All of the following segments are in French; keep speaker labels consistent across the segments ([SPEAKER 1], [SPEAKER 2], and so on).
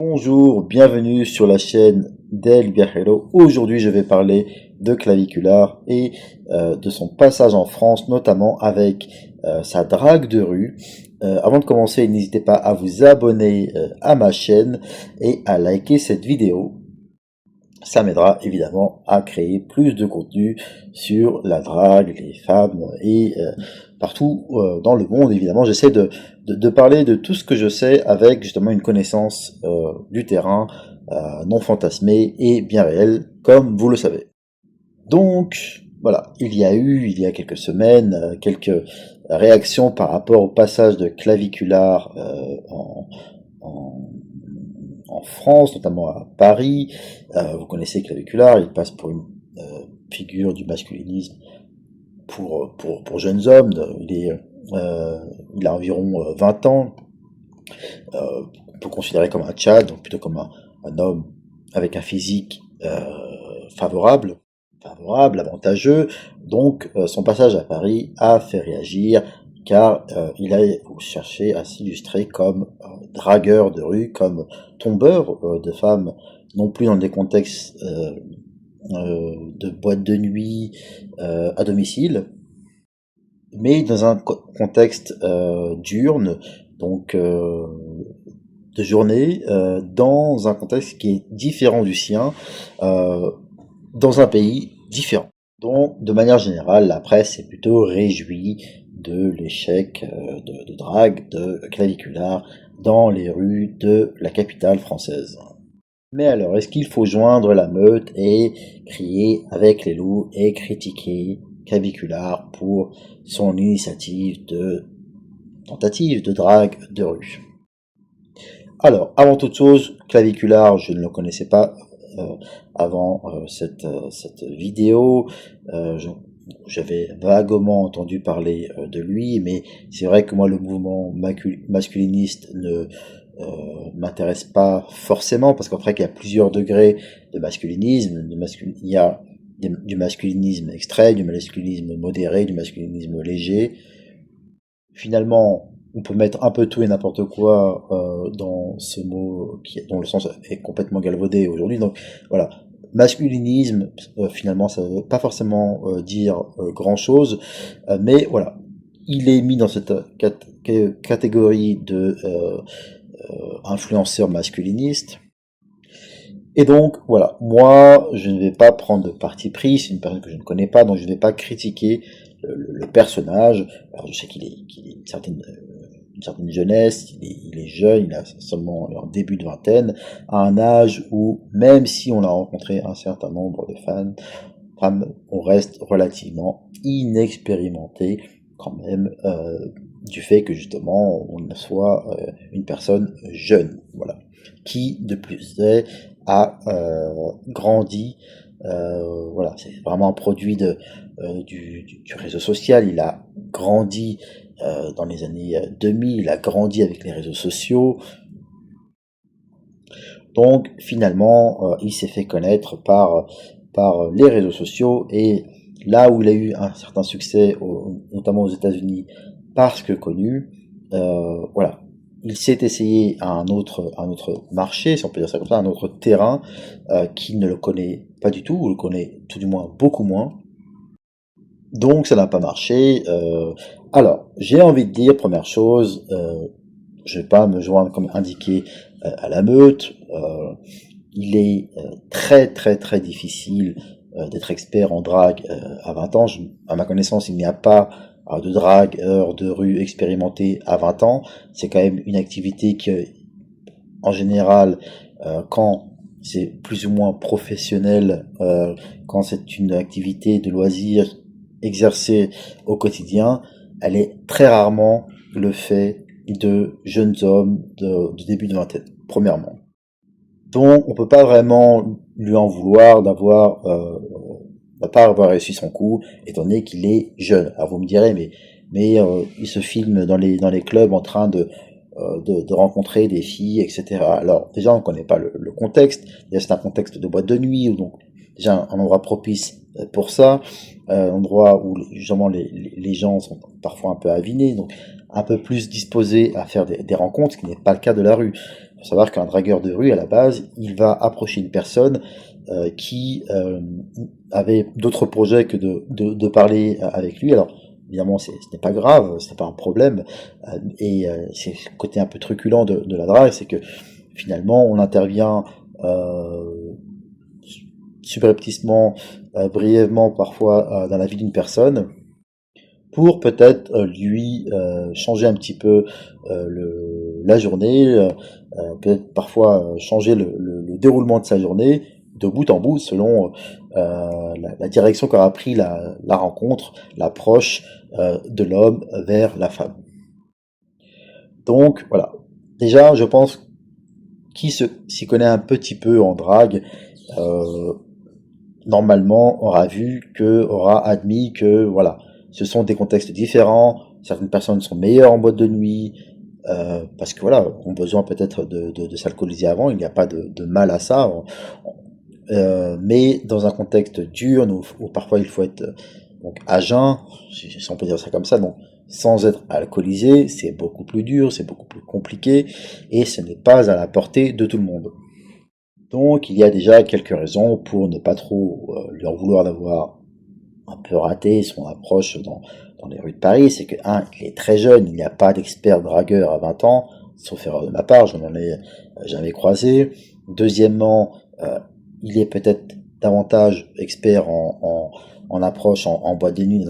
[SPEAKER 1] Bonjour, bienvenue sur la chaîne d'El Viajero. Aujourd'hui, je vais parler de Claviculaar et de son passage en France, notamment avec sa drague de rue. Avant de commencer, n'hésitez pas à vous abonner à ma chaîne et à liker cette vidéo. Ça m'aidera évidemment à créer plus de contenu sur la drague, les femmes et partout dans le monde. Évidemment, j'essaie de parler de tout ce que je sais avec justement une connaissance du terrain non fantasmée et bien réelle, comme vous le savez. Donc, voilà, il y a quelques semaines, quelques réactions par rapport au passage de Claviculaar en en France, notamment à Paris. Vous connaissez Claviculaar, il passe pour une figure du masculinisme pour jeunes hommes. Il a environ 20 ans. On peut considérer comme un Tchad, donc plutôt comme un homme avec un physique favorable, avantageux. Donc son passage à Paris a fait réagir car il a cherché à s'illustrer comme dragueur de rue, comme tombeur de femmes, non plus dans des contextes de boîte de nuit à domicile, mais dans un contexte diurne, donc de journée, dans un contexte qui est différent du sien, dans un pays différent. Donc, de manière générale, la presse est plutôt réjouie de l'échec de drague de Claviculaar dans les rues de la capitale française. Mais alors, est-ce qu'il faut joindre la meute et crier avec les loups et critiquer Claviculaar pour son initiative de tentative de drague de rue? Alors, avant toute chose, Claviculaar, je ne le connaissais pas avant cette vidéo. J'avais vaguement entendu parler de lui, mais c'est vrai que moi, le mouvement masculiniste ne m'intéresse pas forcément, parce qu'après, il y a plusieurs degrés de masculinisme. Il y a du masculinisme extrême, du masculinisme modéré, du masculinisme léger. Finalement, on peut mettre un peu tout et n'importe quoi dans ce mot dont le sens est complètement galvaudé aujourd'hui. Donc voilà, masculinisme, finalement, ça ne veut pas forcément dire grand-chose, mais voilà, il est mis dans cette catégorie de influenceur masculiniste. Et donc, voilà, moi, je ne vais pas prendre de parti pris, c'est une personne que je ne connais pas, donc je ne vais pas critiquer le personnage. Alors, je sais qu'il est une certaine jeunesse, il est jeune, il a seulement en début de vingtaine, à un âge où, même si on a rencontré un certain nombre de femmes, on reste relativement inexpérimenté quand même, du fait que justement on soit une personne jeune, voilà, qui de plus a grandi, voilà, c'est vraiment un produit du réseau social. Il a grandi dans les années 2000, il a grandi avec les réseaux sociaux, donc finalement il s'est fait connaître par les réseaux sociaux, et là où il a eu un certain succès, notamment aux États-Unis, parce que connu, voilà, il s'est essayé à un autre marché, si on peut dire ça comme ça, un autre terrain qui ne le connaît pas du tout, ou le connaît tout du moins beaucoup moins. Donc ça n'a pas marché. Alors, j'ai envie de dire, première chose, je vais pas me joindre comme indiqué à la meute. Il est très très très difficile d'être expert en drague à 20 ans. À ma connaissance, il n'y a pas de dragueur de rue expérimenté à 20 ans. C'est quand même une activité qui, en général, quand c'est plus ou moins professionnel, quand c'est une activité de loisir exercée au quotidien, elle est très rarement le fait de jeunes hommes de début de vingtaine, premièrement. Donc on peut pas vraiment lui en vouloir de pas avoir réussi son coup, étant donné qu'il est jeune. Alors vous me direz, mais il se filme dans les clubs en train de rencontrer des filles, etc. Alors déjà on connaît pas le contexte. Déjà, c'est un contexte de boîte de nuit, ou donc déjà un endroit propice pour ça, un endroit où justement les gens sont parfois un peu avinés, donc un peu plus disposé à faire des rencontres, ce qui n'est pas le cas de la rue. Il faut savoir qu'un dragueur de rue, à la base, il va approcher une personne qui avait d'autres projets que de parler avec lui. Alors, évidemment, ce n'est pas grave, ce n'est pas un problème, c'est le côté un peu truculent de la drague, c'est que finalement, on intervient subrepticement, brièvement parfois dans la vie d'une personne, pour peut-être lui changer un petit peu la journée, peut-être parfois changer le déroulement de sa journée, de bout en bout, selon la direction qu'aura pris la rencontre, l'approche de l'homme vers la femme. Donc voilà. Déjà, je pense qui s'y connaît un petit peu en drague, normalement aura admis que voilà, ce sont des contextes différents. Certaines personnes sont meilleures en boîte de nuit parce que voilà, ont besoin peut-être de s'alcooliser avant. Il n'y a pas de mal à ça. Mais dans un contexte dur où parfois il faut être donc à jeun, si on peut dire ça comme ça, donc sans être alcoolisé, c'est beaucoup plus dur, c'est beaucoup plus compliqué, et ce n'est pas à la portée de tout le monde. Donc il y a déjà quelques raisons pour ne pas trop lui en vouloir d'avoir un peu raté son approche dans les rues de Paris. C'est que, un, il est très jeune, il n'y a pas d'expert dragueur à 20 ans, sauf erreur de ma part, je n'en ai jamais croisé. Deuxièmement, il est peut-être davantage expert en approche en boîte de nuit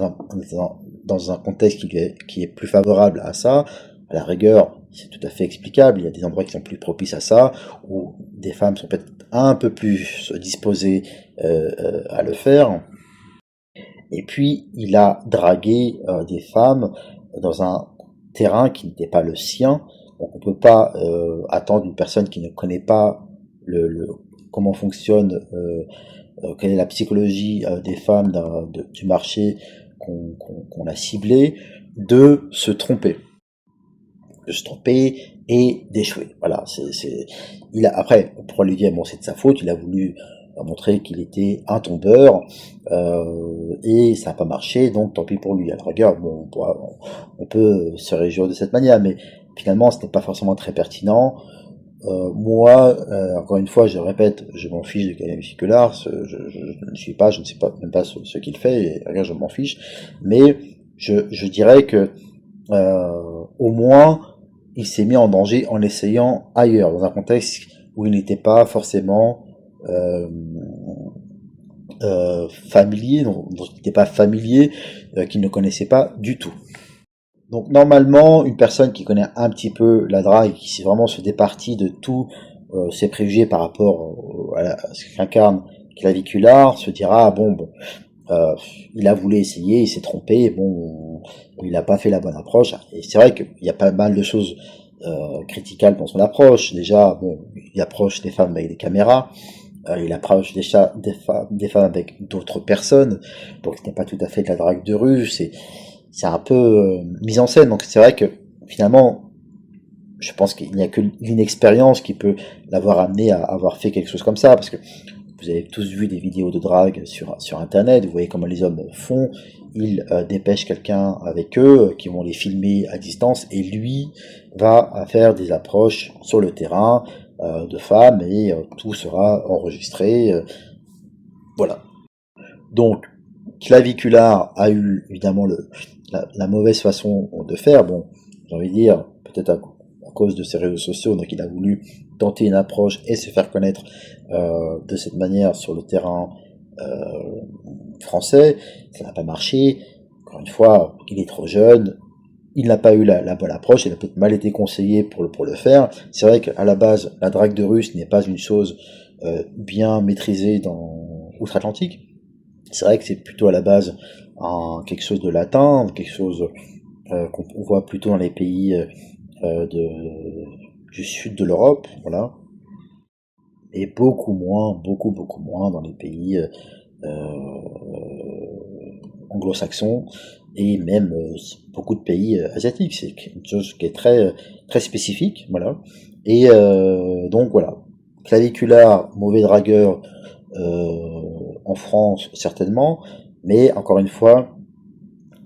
[SPEAKER 1] dans un contexte qui est plus favorable à ça. À la rigueur, c'est tout à fait explicable, il y a des endroits qui sont plus propices à ça, où des femmes sont peut-être un peu plus disposées à le faire. Et puis, il a dragué des femmes dans un terrain qui n'était pas le sien. Donc, on ne peut pas attendre une personne qui ne connaît pas comment fonctionne, quelle est la psychologie des femmes du marché qu'on a ciblé, de se tromper. Et d'échouer. Voilà. Après, on pourra lui dire, bon, c'est de sa faute, il a voulu montrer qu'il était un tombeur, et ça n'a pas marché, donc tant pis pour lui. À la rigueur, bon, on peut se réjouir de cette manière, mais finalement, ce n'est pas forcément très pertinent. Moi, encore une fois, je répète, je m'en fiche de Camille Ficolard, je ne sais pas même pas ce qu'il fait, et regarde, je m'en fiche, mais je dirais que au moins, il s'est mis en danger en essayant ailleurs, dans un contexte où il n'était pas forcément familier, dont il n'était pas familier, qu'il ne connaissait pas du tout. Donc normalement, une personne qui connaît un petit peu la drague, qui sait vraiment se départit de tous ses préjugés par rapport à ce qu'incarne Claviculaire, se dira, bon, il a voulu essayer, il s'est trompé, bon, il n'a pas fait la bonne approche. Et c'est vrai qu'il y a pas mal de choses critiquables dans son approche. Déjà, bon, il approche des femmes avec des caméras, il approche des femmes avec d'autres personnes, donc ce n'est pas tout à fait de la drague de rue, c'est un peu mise en scène. Donc c'est vrai que finalement, je pense qu'il n'y a que l'inexpérience qui peut l'avoir amené à avoir fait quelque chose comme ça, parce que vous avez tous vu des vidéos de drague sur internet, vous voyez comment les hommes font, ils dépêchent quelqu'un avec eux, qui vont les filmer à distance, et lui va faire des approches sur le terrain de femmes, et tout sera enregistré. Voilà. Donc, Claviculaire a eu évidemment la mauvaise façon de faire, bon, j'ai envie de dire, peut-être à cause de ses réseaux sociaux, donc il a voulu tenter une approche et se faire connaître de cette manière sur le terrain français. Ça n'a pas marché. Encore une fois, il est trop jeune, il n'a pas eu la bonne approche, il a peut-être mal été conseillé pour le faire. C'est vrai qu'à la base, la drague de rue, ce n'est pas une chose bien maîtrisée dans outre-Atlantique. C'est vrai que c'est plutôt à la base quelque chose de latin, quelque chose qu'on voit plutôt dans les pays du sud de l'Europe, voilà, et beaucoup moins dans les pays anglo-saxons et même beaucoup de pays asiatiques. C'est une chose qui est très très spécifique, voilà. Et donc voilà, Claviculaire, mauvais dragueur en France certainement, mais encore une fois,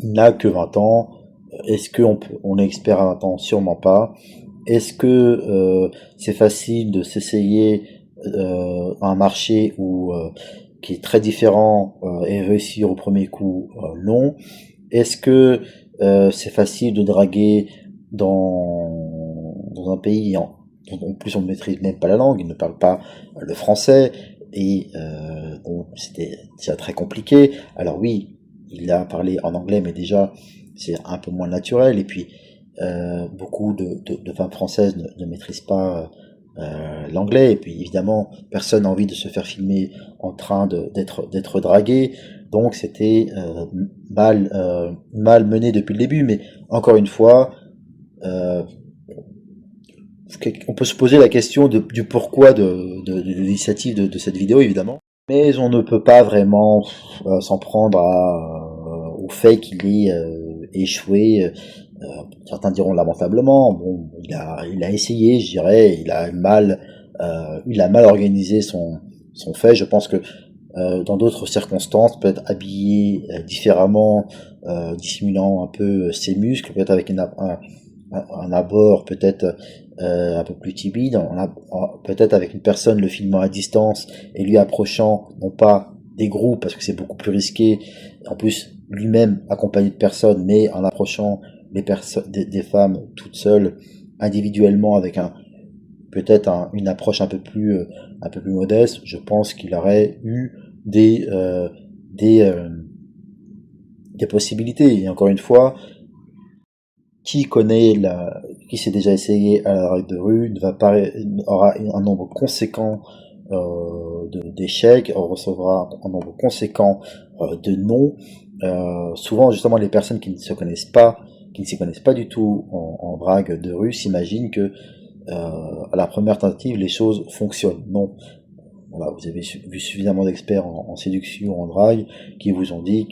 [SPEAKER 1] il n'a que 20 ans. Est-ce on est expert à temps? Sûrement pas. Est-ce que c'est facile de s'essayer à un marché qui est très différent et réussir au premier coup? Non. Est-ce que c'est facile de draguer dans un pays dont en plus on ne maîtrise même pas la langue, il ne parle pas le français, et bon, c'était déjà très compliqué. Alors oui, il a parlé en anglais, mais déjà c'est un peu moins naturel, et puis beaucoup de femmes françaises ne maîtrisent pas l'anglais, et puis évidemment personne n'a envie de se faire filmer en train d'être dragué, donc c'était mal mené depuis le début. Mais encore une fois, euh, on peut se poser la question du pourquoi de l'initiative de cette vidéo, évidemment, mais on ne peut pas vraiment s'en prendre au fait qu'il ait échoué. Certains diront lamentablement. Bon, il a essayé, je dirais. Il a mal organisé son fait. Je pense que dans d'autres circonstances, peut-être habillé différemment, dissimulant un peu ses muscles, peut-être avec un abord peut-être un peu plus timide, peut-être avec une personne le filmant à distance et lui approchant, non pas des groupes parce que c'est beaucoup plus risqué, en plus lui-même accompagné de personnes, mais en approchant des femmes toutes seules, individuellement, avec une approche un peu plus modeste. Je pense qu'il aurait eu des euh, des euh, des possibilités. Et encore une fois, qui connaît qui s'est déjà essayé à la règle de rue aura un nombre conséquent d'échecs, on recevra un nombre conséquent de non. Souvent, justement, les personnes qui ne s'y connaissent pas du tout en drague de rue, s'imaginent que à la première tentative, les choses fonctionnent. Non. Voilà, vous avez vu suffisamment d'experts en séduction, en drague, qui vous ont dit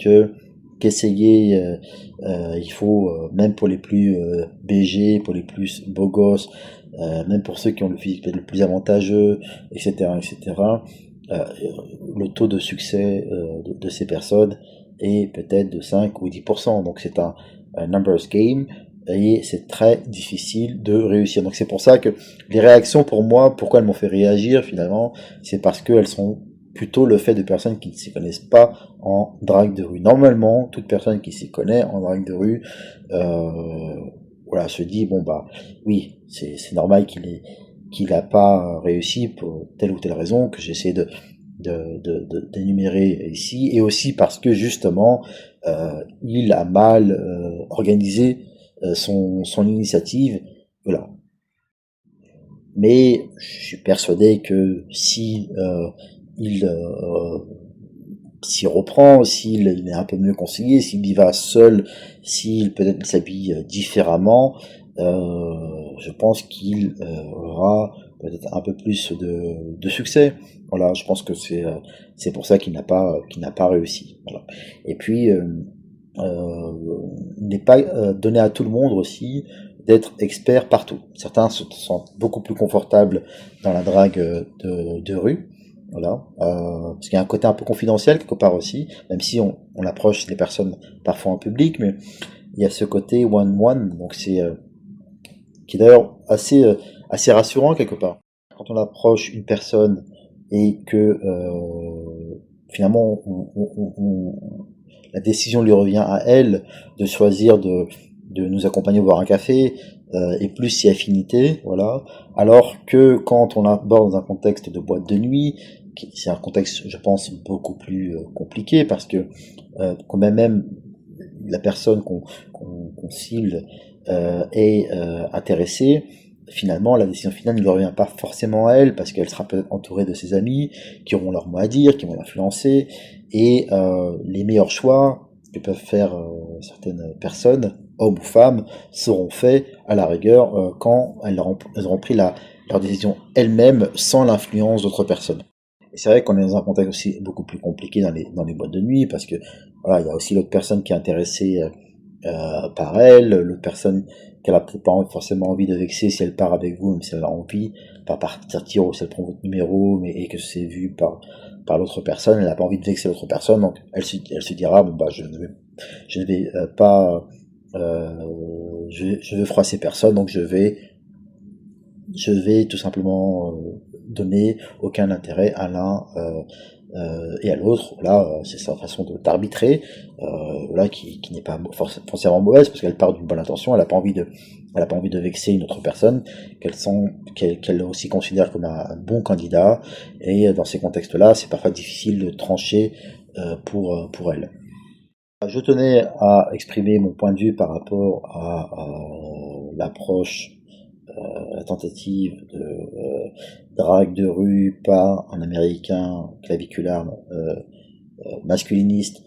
[SPEAKER 1] qu'essayer, il faut, même pour les plus BG, pour les plus beaux gosses, même pour ceux qui ont le physique peut-être le plus avantageux, etc., etc., le taux de succès de ces personnes est peut-être de 5 ou 10%. Donc c'est un numbers game, et c'est très difficile de réussir. Donc c'est pour ça que les réactions, pour moi, pourquoi elles m'ont fait réagir finalement, c'est parce qu'elles sont plutôt le fait de personnes qui ne s'y connaissent pas en drague de rue. Normalement, toute personne qui s'y connaît en drague de rue, voilà, se dit bon bah oui, c'est normal qu'il n'a pas réussi pour telle ou telle raison que j'essaie d'énumérer ici, et aussi parce que justement il a mal organisé son initiative. Voilà. Mais je suis persuadé que si il s'y reprend, s'il est un peu mieux conseillé, s'il y va seul, s'il peut-être s'habille différemment, je pense qu'il aura peut-être un peu plus de succès. Voilà, je pense que c'est pour ça qu'il n'a pas réussi. Voilà. Et puis il n'est pas donné à tout le monde aussi d'être expert partout. Certains se sentent beaucoup plus confortables dans la drague de rue, voilà, parce qu'il y a un côté un peu confidentiel quelque part aussi, même si on approche des personnes parfois en public, mais il y a ce côté one-one, donc qui est d'ailleurs assez rassurant quelque part. Quand on approche une personne et que finalement la décision lui revient à elle de choisir de nous accompagner boire un café, et plus si affinité, voilà. Alors que quand on aborde dans un contexte de boîte de nuit, c'est un contexte, je pense, beaucoup plus compliqué, parce que quand même la personne qu'on cible est intéressée, finalement la décision finale ne lui revient pas forcément à elle, parce qu'elle sera peut-être entourée de ses amis qui auront leur mot à dire, qui vont l'influencer, et les meilleurs choix que peuvent faire certaines personnes, hommes ou femmes, seront faits à la rigueur quand elles auront pris leur décision elles-mêmes sans l'influence d'autres personnes. Et c'est vrai qu'on est dans un contexte aussi beaucoup plus compliqué dans les boîtes de nuit, parce que voilà, il y a aussi l'autre personne qui est intéressée par elle, l'autre personne qu'elle a peut-être pas forcément envie de vexer si elle part avec vous, même si elle a envie, pas partir ou si elle prend votre numéro, mais et que c'est vu par l'autre personne, elle n'a pas envie de vexer l'autre personne, donc elle se dira bon bah je ne vais pas je veux froisser personne, donc je vais tout simplement donner aucun intérêt à l'un et à l'autre. Là, c'est sa façon d'arbitrer, là qui n'est pas forcément mauvaise parce qu'elle part d'une bonne intention. Elle a pas envie de vexer une autre personne qu'elle aussi considère comme un bon candidat. Et dans ces contextes-là, c'est parfois difficile de trancher pour elle. Je tenais à exprimer mon point de vue par rapport à l'approche, la tentative de drague de rue par un américain claviculaire masculiniste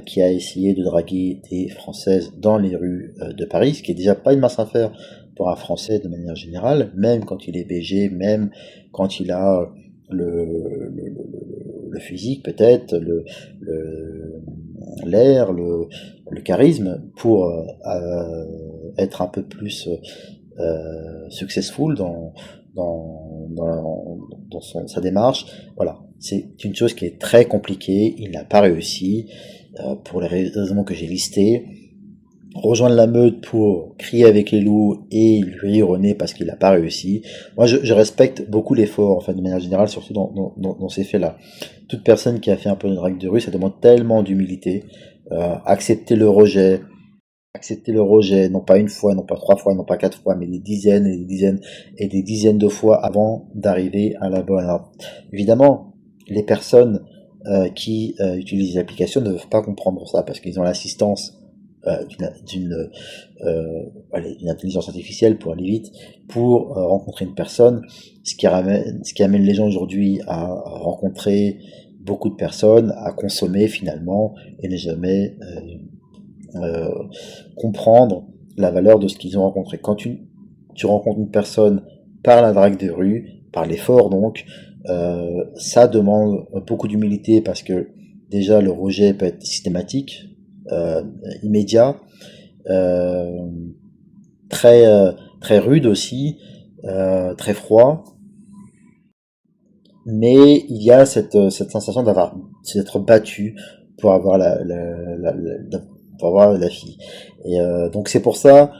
[SPEAKER 1] qui a essayé de draguer des Françaises dans les rues de Paris, ce qui est déjà pas une mince affaire pour un Français de manière générale, même quand il est BG, même quand il a le physique peut-être, l'air, le charisme pour être un peu plus successful dans sa démarche. Voilà, c'est une chose qui est très compliquée, il n'a pas réussi, pour les raisons que j'ai listées. Rejoindre la meute pour crier avec les loups et lui rire au nez parce qu'il n'a pas réussi. Moi, je respecte beaucoup l'effort, enfin, de manière générale, surtout dans ces faits-là. Toute personne qui a fait un peu de drague de rue, ça demande tellement d'humilité. Accepter le rejet, non pas une fois, non pas trois fois, non pas quatre fois, mais des dizaines et des dizaines et des dizaines de fois avant d'arriver à la bonne. Alors, évidemment, les personnes qui utilisent l'application ne peuvent pas comprendre ça parce qu'ils ont l'assistance d'une d'une intelligence artificielle pour aller vite, pour rencontrer une personne, ce qui amène les gens aujourd'hui à rencontrer beaucoup de personnes, à consommer finalement et ne jamais comprendre la valeur de ce qu'ils ont rencontré. Quand tu rencontres une personne par la drague de rue, par l'effort donc, ça demande beaucoup d'humilité parce que déjà le rejet peut être systématique, immédiat, euh, très très rude aussi, très froid, mais il y a cette sensation d'être battu pour avoir pour avoir la fille. Et donc c'est pour ça,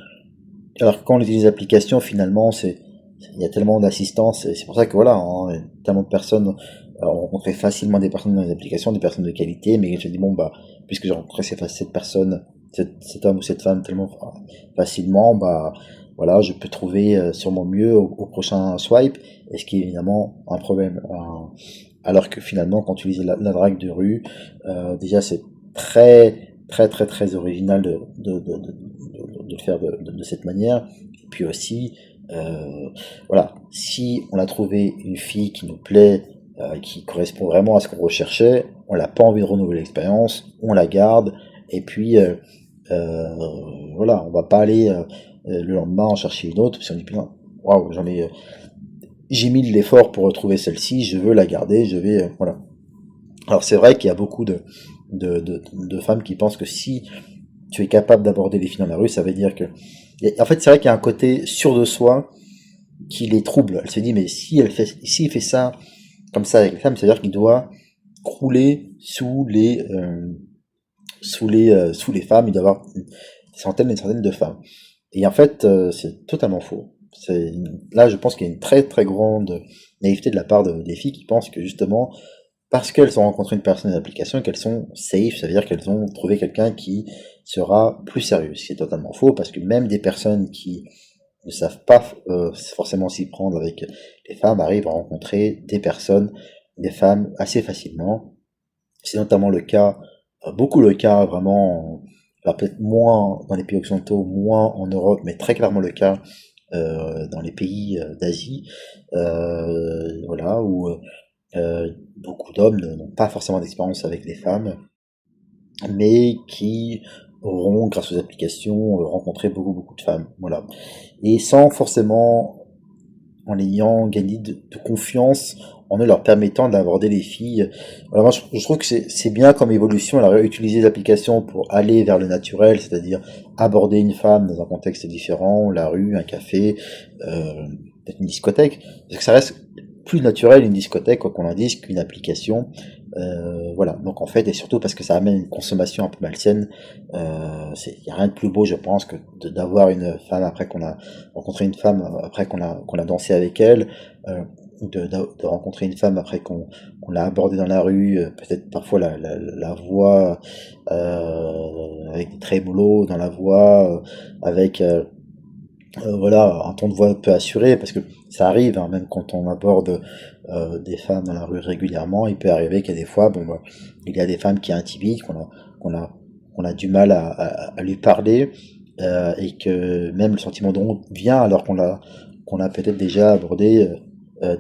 [SPEAKER 1] alors que quand on utilise l'application, finalement, il y a tellement d'assistance, et c'est pour ça que voilà, hein, tellement de personnes ont rencontré facilement des personnes dans les applications, des personnes de qualité, mais je dis bon bah, puisque j'ai rencontré cette personne, cet homme ou cette femme tellement facilement, bah voilà, je peux trouver sûrement mieux au prochain swipe, et ce qui est évidemment un problème. Alors que finalement, quand tu utilises la drague de rue, déjà c'est très original de le faire de cette manière. Et puis aussi, voilà, si on a trouvé une fille qui nous plaît, qui correspond vraiment à ce qu'on recherchait, on n'a pas envie de renouveler l'expérience, on la garde, et puis euh, voilà, on va pas aller le lendemain en chercher une autre, parce qu'on dit putain, waouh, j'ai mis de l'effort pour retrouver celle-ci, je veux la garder, je vais, voilà. Alors c'est vrai qu'il y a beaucoup de femmes qui pensent que si tu es capable d'aborder les filles dans la rue, ça veut dire que... En fait, c'est vrai qu'il y a un côté sûr de soi qui les trouble. Elle se dit, mais si il fait ça comme ça avec les femmes, ça veut dire qu'il doit crouler sous les femmes, il doit avoir des centaines et des centaines de femmes. Et en fait, c'est totalement faux. Là, je pense qu'il y a une très grande naïveté de la part des filles qui pensent que justement, parce qu'elles ont rencontré une personne des applications, qu'elles sont safe, ça veut dire qu'elles ont trouvé quelqu'un qui sera plus sérieux. Ce qui est totalement faux, parce que même des personnes qui ne savent pas forcément s'y prendre avec les femmes arrivent à rencontrer des femmes assez facilement. C'est notamment le cas, beaucoup le cas vraiment, alors peut-être moins dans les pays occidentaux, moins en Europe, mais très clairement le cas dans les pays d'Asie, voilà, où beaucoup d'hommes n'ont pas forcément d'expérience avec les femmes, mais qui auront, grâce aux applications, rencontré beaucoup de femmes, voilà. Et sans forcément, en ayant gagné de confiance en eux, leur permettant d'aborder les filles. Voilà, moi, je trouve que c'est bien comme évolution, elle a utilisé les applications pour aller vers le naturel, c'est-à-dire aborder une femme dans un contexte différent, la rue, un café, peut-être une discothèque, parce que ça reste plus naturel une discothèque, quoi qu'on en dise, qu'une application. Voilà, donc en fait, et surtout parce que ça amène une consommation un peu malsaine, il n'y a rien de plus beau, je pense, que d'avoir une femme après qu'on a rencontré une femme, après qu'on a dansé avec elle, de rencontrer une femme après qu'on l'a abordée dans la rue, peut-être parfois la voix, avec des trémolos dans la voix, avec voilà, un ton de voix peu assuré, parce que ça arrive, hein, même quand on aborde des femmes dans la rue régulièrement, il peut arriver qu'il y a des fois, bon, bah, il y a des femmes qui intimident, qu'on a, qu'on a du mal à lui parler, et que même le sentiment de honte vient alors qu'on a peut-être déjà abordé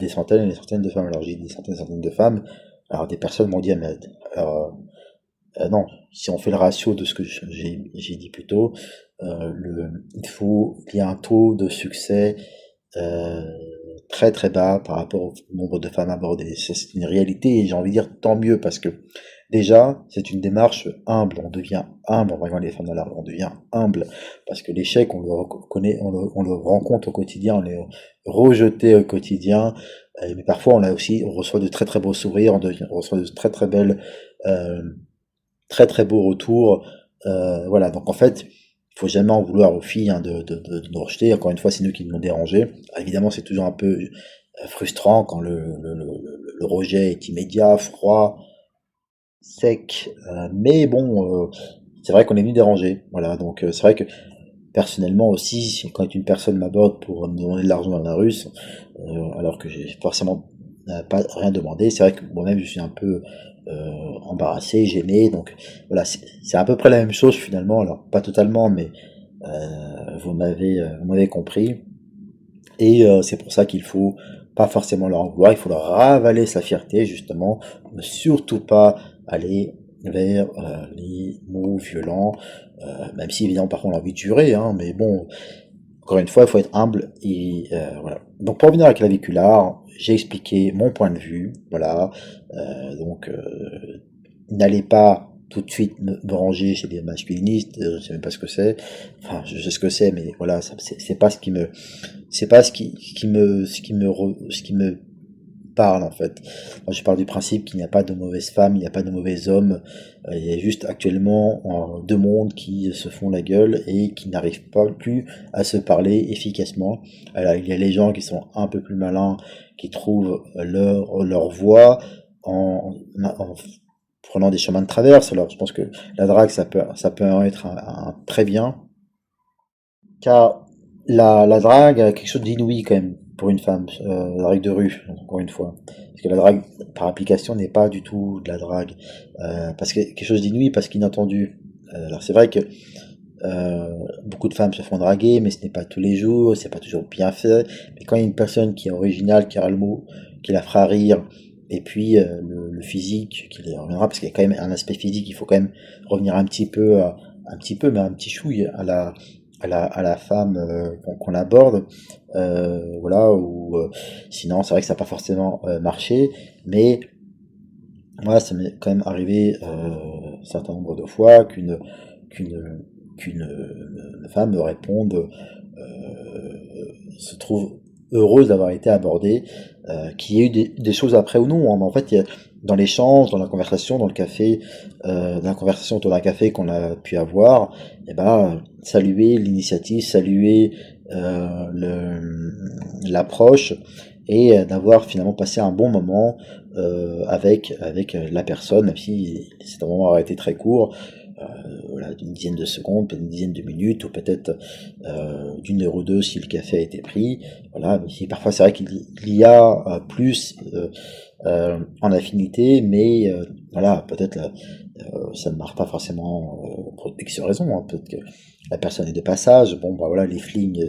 [SPEAKER 1] des centaines et des centaines de femmes. Alors j'ai dit des centaines de femmes, alors des personnes m'ont dit, ah, mais alors, non, si on fait le ratio de ce que j'ai dit plus tôt, il y a un taux de succès euh, très très bas par rapport au nombre de femmes abordées. C'est une réalité et j'ai envie de dire tant mieux parce que déjà c'est une démarche humble. On devient humble en voyant les femmes dans la rue. On devient humble parce que l'échec on le reconnaît, on le rencontre au quotidien, on est rejeté au quotidien. Mais parfois on reçoit de très très beaux sourires, on reçoit de très très belles euh, très très beau retour. Voilà, donc en fait, il faut jamais en vouloir aux filles, hein, de nous rejeter. Encore une fois, c'est nous qui nous dérangé. Alors, évidemment, c'est toujours un peu frustrant quand le rejet est immédiat, froid, sec. Mais bon, c'est vrai qu'on est venu déranger. Voilà, donc c'est vrai que personnellement aussi, quand une personne m'aborde pour me demander de l'argent dans la rue, alors que j'ai forcément pas rien demandé, c'est vrai que moi-même je suis un peu embarrassé, gêné, donc voilà, c'est à peu près la même chose finalement, alors pas totalement, mais vous m'avez compris, et c'est pour ça qu'il faut pas forcément leur en vouloir, il faut leur ravaler sa fierté justement, ne surtout pas aller vers les mots violents, même si évidemment parfois on a envie de jurer, hein, mais bon, encore une fois, il faut être humble et voilà. Donc pour revenir avec la véhiculare, j'ai expliqué mon point de vue, voilà. Donc n'allez pas tout de suite me ranger chez des masculinistes, je sais même pas ce que c'est. Enfin, je sais ce que c'est, mais voilà, c'est pas ce qui me, c'est pas ce qui me parle en fait. Moi, je parle du principe qu'il n'y a pas de mauvaises femmes, il n'y a pas de mauvais hommes. Il y a juste actuellement deux mondes qui se font la gueule et qui n'arrivent pas plus à se parler efficacement. Alors, il y a les gens qui sont un peu plus malins, qui trouvent leur voie en prenant des chemins de traverse. Alors, je pense que la drague, ça peut être un très bien, car la drague a quelque chose d'inouï quand même pour une femme, la drague de rue, encore une fois. Parce que la drague par application n'est pas du tout de la drague. Parce que quelque chose d'inouï, parce qu'inattendu. Alors c'est vrai que beaucoup de femmes se font draguer, mais ce n'est pas tous les jours, c'est pas toujours bien fait. Mais quand il y a une personne qui est originale, qui aura le mot, qui la fera rire, et puis le physique, qui les reviendra, parce qu'il y a quand même un aspect physique, il faut quand même revenir un petit peu, mais un petit chouille à la femme qu'on aborde, voilà, ou sinon c'est vrai que ça n'a pas forcément marché, mais moi ça m'est quand même arrivé un certain nombre de fois qu'une femme me réponde, se trouve heureuse d'avoir été abordée, qu'il y ait eu des choses après ou non, hein, mais en fait dans l'échange, dans la conversation, dans le café, dans la conversation autour d'un café qu'on a pu avoir, et ben saluer l'initiative, saluer l'approche et d'avoir finalement passé un bon moment avec la personne, même si c'est un moment a été très court, voilà, d'une dizaine de secondes, peut-être une dizaine de minutes, ou peut-être d'une heure ou deux si le café a été pris. Voilà, mais parfois c'est vrai qu'il y a plus en affinité, mais voilà, peut-être ça ne marche pas forcément pour X raisons, hein. Peut-être que la personne est de passage. Bon, bah voilà, les flings,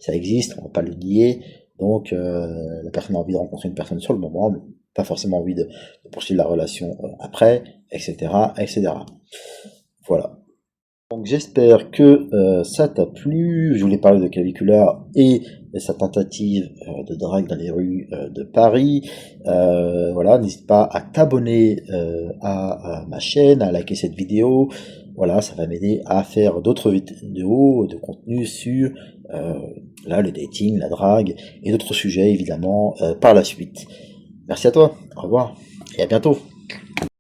[SPEAKER 1] ça existe, on va pas le nier. Donc, la personne a envie de rencontrer une personne sur le moment, mais pas forcément envie de poursuivre la relation après, etc., etc. Voilà. Donc j'espère que ça t'a plu. Je voulais parler de Clavicula et de sa tentative de drague dans les rues de Paris. Voilà, n'hésite pas à t'abonner à ma chaîne, à liker cette vidéo, voilà, ça va m'aider à faire d'autres vidéos de contenu sur là, le dating, la drague et d'autres sujets évidemment par la suite. Merci à toi, au revoir et à bientôt.